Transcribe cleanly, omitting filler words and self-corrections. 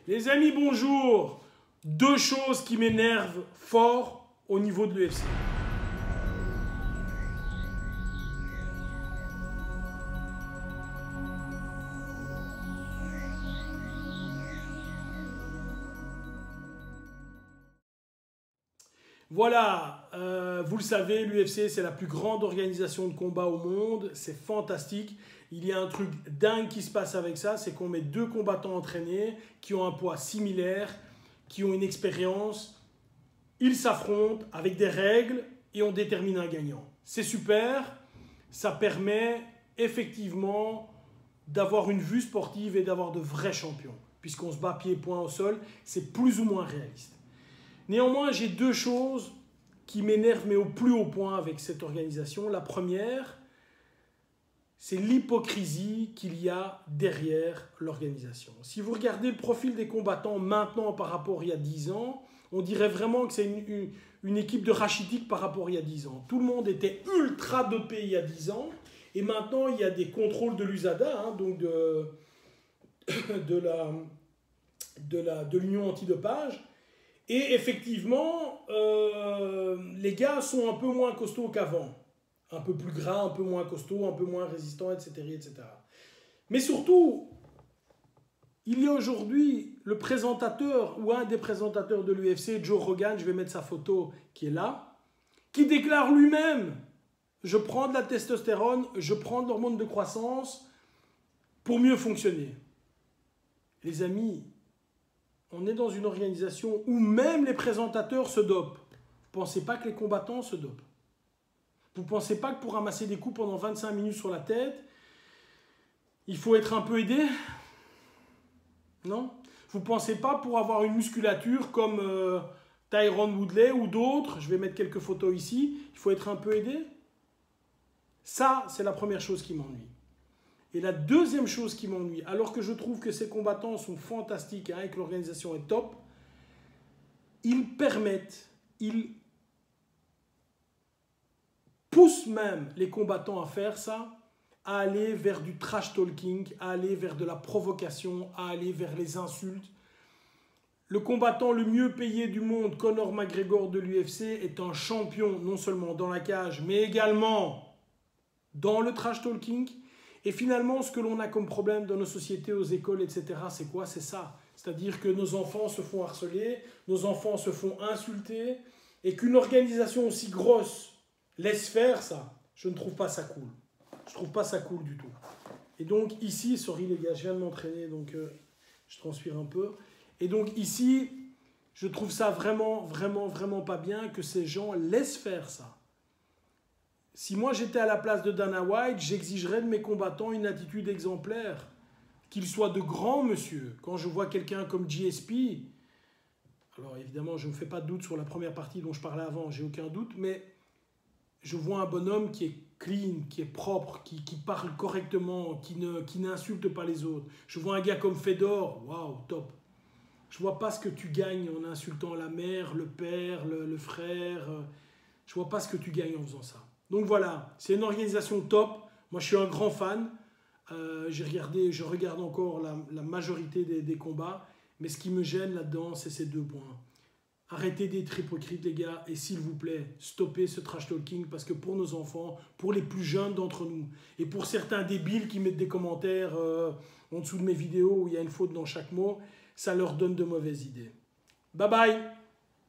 Les amis, bonjour. Deux choses qui m'énervent fort au niveau de l'UFC. Voilà, vous le savez, l'UFC c'est la plus grande organisation de combat au monde, c'est fantastique. Il y a un truc dingue qui se passe avec ça, c'est qu'on met deux combattants entraînés qui ont un poids similaire, qui ont une expérience, ils s'affrontent avec des règles et on détermine un gagnant. C'est super, ça permet effectivement d'avoir une vue sportive et d'avoir de vrais champions. Puisqu'on se bat pied-point au sol, c'est plus ou moins réaliste. Néanmoins, j'ai deux choses qui m'énervent, mais au plus haut point avec cette organisation. La première, c'est l'hypocrisie qu'il y a derrière l'organisation. Si vous regardez le profil des combattants maintenant par rapport à il y a 10 ans, on dirait vraiment que c'est une équipe de rachitique par rapport à il y a 10 ans. Tout le monde était ultra dopé il y a 10 ans, et maintenant il y a des contrôles de l'USADA, donc de l'Union antidopage. Et effectivement, les gars sont un peu moins costauds qu'avant. Un peu plus gras, un peu moins costauds, un peu moins résistants, etc., etc. Mais surtout, il y a aujourd'hui le présentateur ou un des présentateurs de l'UFC, Joe Rogan, je vais mettre sa photo qui est là, qui déclare lui-même « Je prends de la testostérone, je prends de l'hormone de croissance pour mieux fonctionner ». Les amis, on est dans une organisation où même les présentateurs se dopent. Vous ne pensez pas que les combattants se dopent? Vous ne pensez pas que pour ramasser des coups pendant 25 minutes sur la tête, il faut être un peu aidé? Non? Vous ne pensez pas pour avoir une musculature comme Tyron Woodley ou d'autres, je vais mettre quelques photos ici, il faut être un peu aidé? Ça, c'est la première chose qui m'ennuie. Et la deuxième chose qui m'ennuie, alors que je trouve que ces combattants sont fantastiques et que l'organisation est top, ils poussent même les combattants à faire ça, à aller vers du trash talking, à aller vers de la provocation, à aller vers les insultes. Le combattant le mieux payé du monde, Conor McGregor de l'UFC, est un champion non seulement dans la cage, mais également dans le trash talking. Et finalement, ce que l'on a comme problème dans nos sociétés, aux écoles, etc., c'est quoi? C'est ça. C'est-à-dire que nos enfants se font harceler, nos enfants se font insulter, et qu'une organisation aussi grosse laisse faire ça, je ne trouve pas ça cool. Je ne trouve pas ça cool du tout. Et donc ici, sorry les gars, je viens de m'entraîner, donc je transpire un peu. Et donc ici, je trouve ça vraiment, vraiment, vraiment pas bien que ces gens laissent faire ça. Si moi j'étais à la place de Dana White, j'exigerais de mes combattants une attitude exemplaire. Qu'ils soient de grands monsieur. Quand je vois quelqu'un comme GSP, alors évidemment je ne me fais pas de doute sur la première partie dont je parlais avant, j'ai aucun doute, mais je vois un bonhomme qui est clean, qui est propre, qui parle correctement, qui n'insulte pas les autres. Je vois un gars comme Fedor, waouh, top. Je ne vois pas ce que tu gagnes en insultant la mère, le père, le frère. Je ne vois pas ce que tu gagnes en faisant ça. Donc voilà, c'est une organisation top. Moi, je suis un grand fan. Je regarde encore la majorité des combats. Mais ce qui me gêne là-dedans, c'est ces deux points. Arrêtez d'être hypocrites, les gars. Et s'il vous plaît, stoppez ce trash talking. Parce que pour nos enfants, pour les plus jeunes d'entre nous, et pour certains débiles qui mettent des commentaires en dessous de mes vidéos où il y a une faute dans chaque mot, ça leur donne de mauvaises idées. Bye bye!